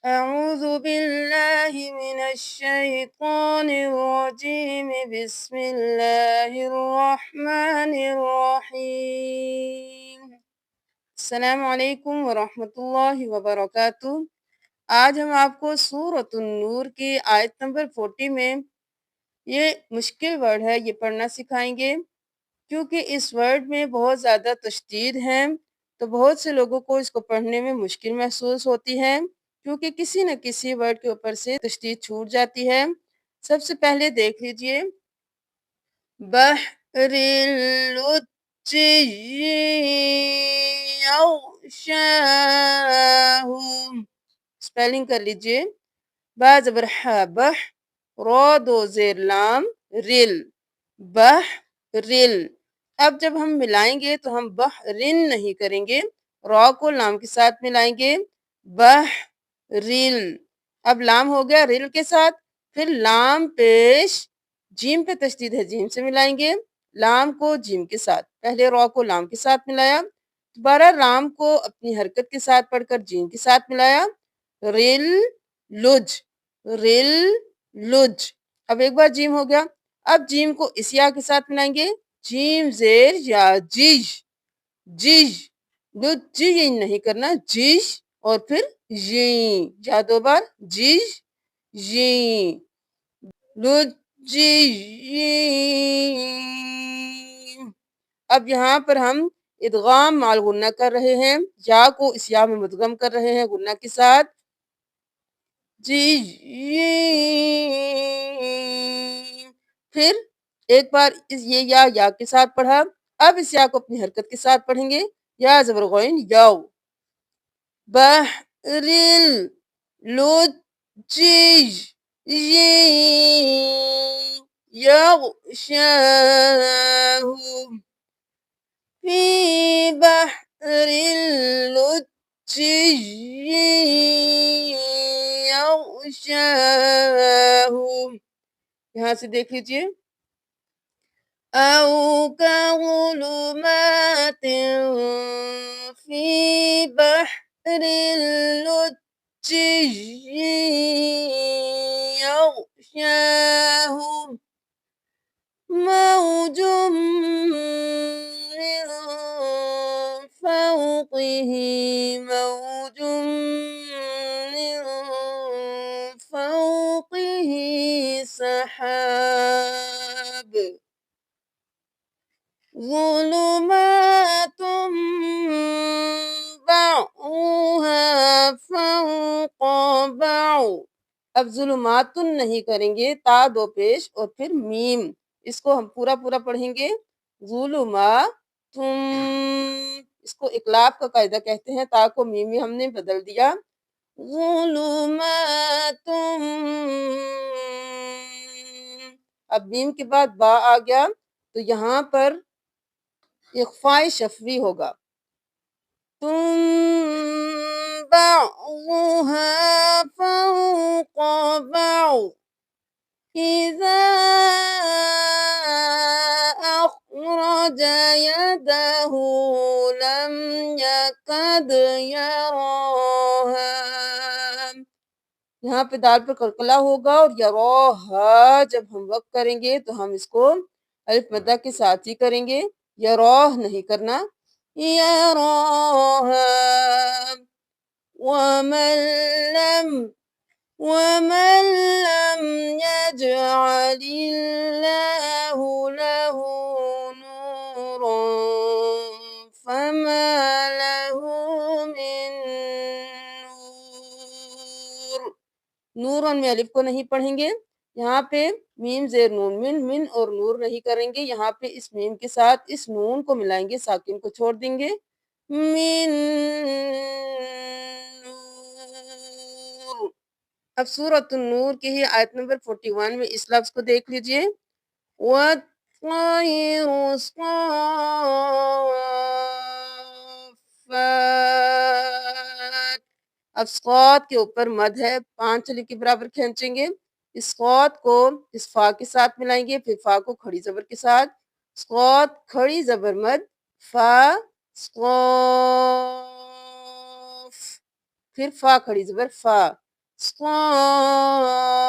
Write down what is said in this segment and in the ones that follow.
أعوذ بالله من الشيطان الرجيم بسم الله الرحمن الرحيم السلام علیکم ورحمۃ اللہ وبرکاتہ۔ آج ہم آپ کو سورۃ النور کی آیت نمبر 40 میں یہ مشکل ورڈ ہے یہ پڑھنا سکھائیں گے، کیونکہ اس ورڈ میں بہت زیادہ تشدید ہے تو بہت سے لوگوں کو اس کو پڑھنے میں مشکل محسوس ہوتی ہے، کیونکہ کسی نہ کسی ورڈ کے اوپر سے تشدید چھوٹ جاتی ہے۔ سب سے پہلے دیکھ لیجئے بحر اللجی یغشاہ، سپیلنگ کر لیجئے، با زبر ح بح، را دو زیر لام رل، بحرل۔ اب جب ہم ملائیں گے تو ہم بحرن نہیں کریں گے، را کو لام کے ساتھ ملائیں گے، بحرل۔ اب لام ہو گیا رل کے ساتھ، پھر لام پیش جیم پہ تشدید ہے، جیم سے ملائیں گے، لام کو جیم کے ساتھ، پہلے را کو لام کے ساتھ ملایا، دوبارہ لام کو اپنی حرکت کے ساتھ پڑھ کر جیم کے ساتھ ملایا، رل لج، رل لج۔ اب ایک بار جیم ہو گیا، اب جیم کو اس یا کے ساتھ ملائیں گے، جیم زیر یا جیج، جیج، لج جی نہیں کرنا، جیج اور پھر ییں، یا دو بار جیج ییں، لج جی ییں۔ اب یہاں پر ہم ادغام مال غنہ کر رہے ہیں، یا کو اس یا میں مدغم کر رہے ہیں غنہ کے ساتھ، جی پھر ایک بار یہ یا کے ساتھ پڑھا، اب اس یا کو اپنی حرکت کے ساتھ پڑھیں گے، یا زبر غین یاو، بحرل لجی یغشاہ، فی بحر اللجی یغشاہ۔ یہاں سے دیکھ لیجئے، او کظلمات فی بحر اللجی یغشاہ، موج من فوقه موج من فوقه سحاب، ظلمات بعضها فوق بعض۔ اب ظلمات نہیں کریں گے، تا دو پیش اور پھر میم، اس کو ہم پورا پورا پڑھیں گے، ظلمات، اس کو اقلاب کا قاعدہ کہتے ہیں، تا کو میم میں ہم نے بدل دیا، ظلمات۔ اب میم کے بعد با آ گیا تو یہاں پر اخفاء شفوی ہوگا، بعضها فوق بعض إذا أخرج يده لم يكد يراها، یہاں پہ دال پر قلقلہ ہوگا، اور یراها جب ہم وقت کریں گے تو ہم اس کو الف مدہ کے ساتھ ہی کریں گے، یراہ نہیں کرنا، یراها، ومن لم يجعل الله له نورا فما له من نور۔ نورن میں الف کو نہیں پڑھیں گے، یہاں پہ میم زیر نون، من اور نور نہیں کریں گے، یہاں پہ اس میم کے ساتھ اس نون کو ملائیں گے، ساکن کو چھوڑ دیں گے، من نور۔ اب سورۃ النور کی ہی آیت نمبر 41 میں اس لفظ کو دیکھ لیجئے، وَالطَّيْرُ صَافَّاتٍ۔ اب صاد کے اوپر مد ہے، 5 چلی کے برابر کھینچیں گے، اس صاد کو اس فا کے ساتھ ملائیں گے، پھر فا کو کھڑی زبر کے ساتھ، صاد کھڑی زبر مد، فا صاف، پھر فا کھڑی زبر فا، صافات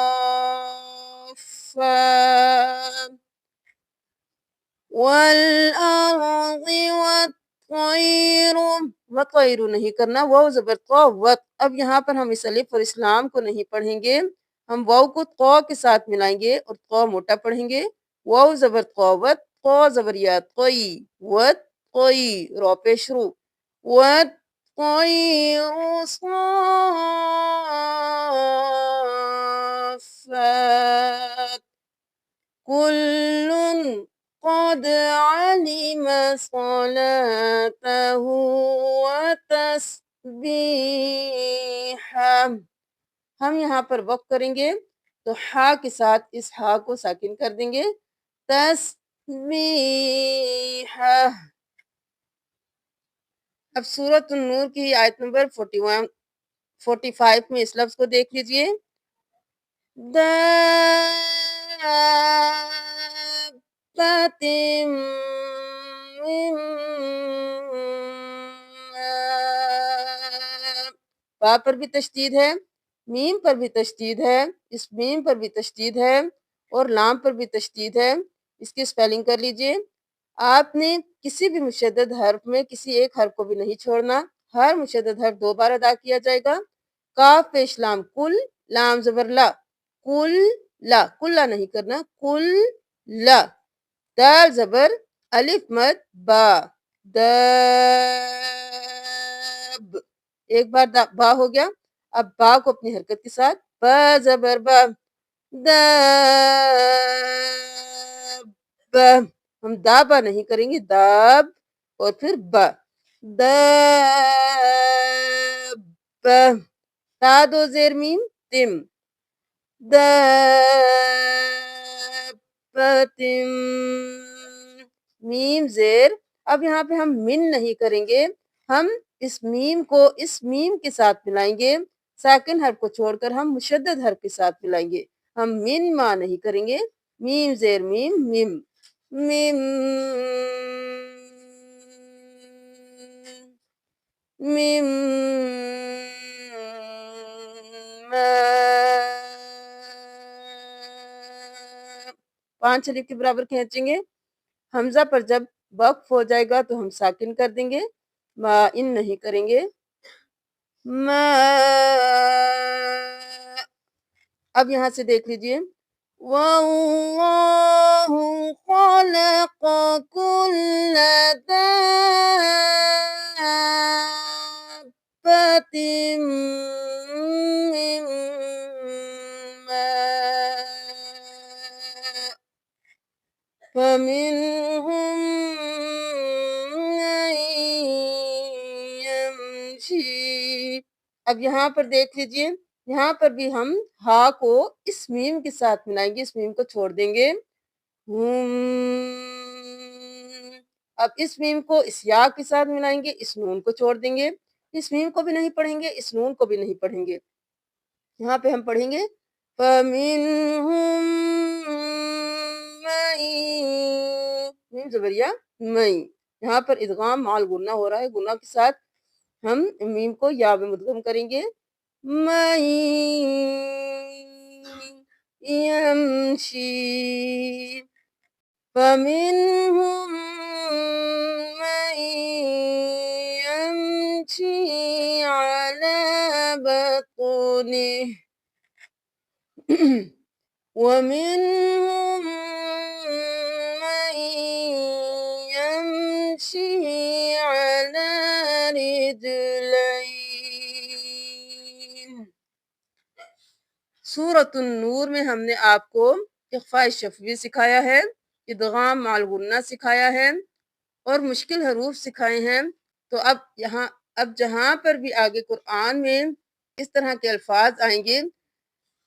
والأرض والطير وطير نہیں کرنا واو زبر تو وت اب یہاں پر ہم اس الف اور اسلام کو نہیں پڑھیں گے ہم واو کو تو کے ساتھ ملائیں گے اور تو موٹا پڑھیں گے واو زبر تو زبر یا طی وت طی رو پیش رو وت طير صافات كل قد علم صلاته وتسبيحه ہم یہاں پر وقف کریں گے تو ہا کے ساتھ اس ہا کو ساکن کر دیں گے تسبیحہ اب سورۃ النور کی آیت نمبر 45 میں اس لفظ کو دیکھ لیجئے دابۃ من ماء با پر بھی تشدید ہے میم پر بھی تشدید ہے اس میم پر بھی تشدید ہے اور لام پر بھی تشدید ہے اس کی سپیلنگ کر لیجئے آپ نے کسی بھی مشدد حرف میں کسی ایک حرف کو بھی نہیں چھوڑنا ہر مشدد حرف 2 بار ادا کیا جائے گا کاف پیش لام کل لام زبر لا کل لا کلا نہیں کرنا کل لا دال زبر الف مد با داب ایک بار با ہو گیا اب با کو اپنی حرکت کے ساتھ با زبر با داب ہم دابا نہیں کریں گے داب اور پھر با داب تا دو زیر میم تم دابتم میم زیر اب یہاں پہ ہم من نہیں کریں گے ہم اس میم کو اس میم کے ساتھ ملائیں گے ساکن حرف کو چھوڑ کر ہم مشدد حرف کے ساتھ ملائیں گے ہم من ما نہیں کریں گے میم زیر میم میم میم میم 5 الف کے برابر کھینچیں گے حمزہ پر جب وقف ہو جائے گا تو ہم ساکن کر دیں گے ما ان نہیں کریں گے ما اب یہاں سے دیکھ لیجئے وَاللَّهُ خَلَقَ كُلَّ دَابَّةٍ مِّن مَّاءٍ فَمِنْهُم مَّن يَمْشِي اب یہاں پر دیکھ لیجئے یہاں پر بھی ہم ہا کو اس میم کے ساتھ ملائیں گے اس میم کو چھوڑ دیں گے اب اس میم کو اس یا کے ساتھ ملائیں گے اس نون کو چھوڑ دیں گے اس میم کو بھی نہیں پڑھیں گے اس نون کو بھی نہیں پڑھیں گے یہاں پہ ہم پڑھیں گے فَمِنْهُم مَّن میم زبریہ مئی یہاں پر ادغام مال غنہ ہو رہا ہے غنہ کے ساتھ ہم میم کو یا میں مدغم کریں گے مَن يَمْشِي فَمِنْهُم مَّن يَمْشِي عَلَى بَطْنِهِ وَمِنْهُم مَّن يَمْشِي عَلَى رِجْلَيْنِ سورۃ النور میں ہم نے آپ کو اخفاء شفوی سکھایا ہے ادغام مع الغنہ سکھایا ہے اور مشکل حروف سکھائے ہیں تو اب جہاں پر بھی آگے قرآن میں اس طرح کے الفاظ آئیں گے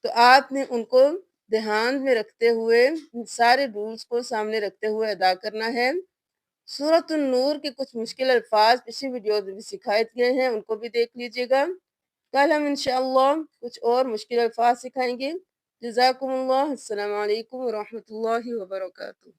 تو آپ نے ان کو دھیان میں رکھتے ہوئے سارے رولز کو سامنے رکھتے ہوئے ادا کرنا ہے سورۃ النور کے کچھ مشکل الفاظ پچھلی ویڈیو میں بھی سکھائے گئے ہیں ان کو بھی دیکھ لیجئے گا کل ہم انشاءاللہ کچھ اور مشکل الفاظ سکھائیں گے جزاکم اللہ السلام علیکم ورحمۃ اللہ وبرکاتہ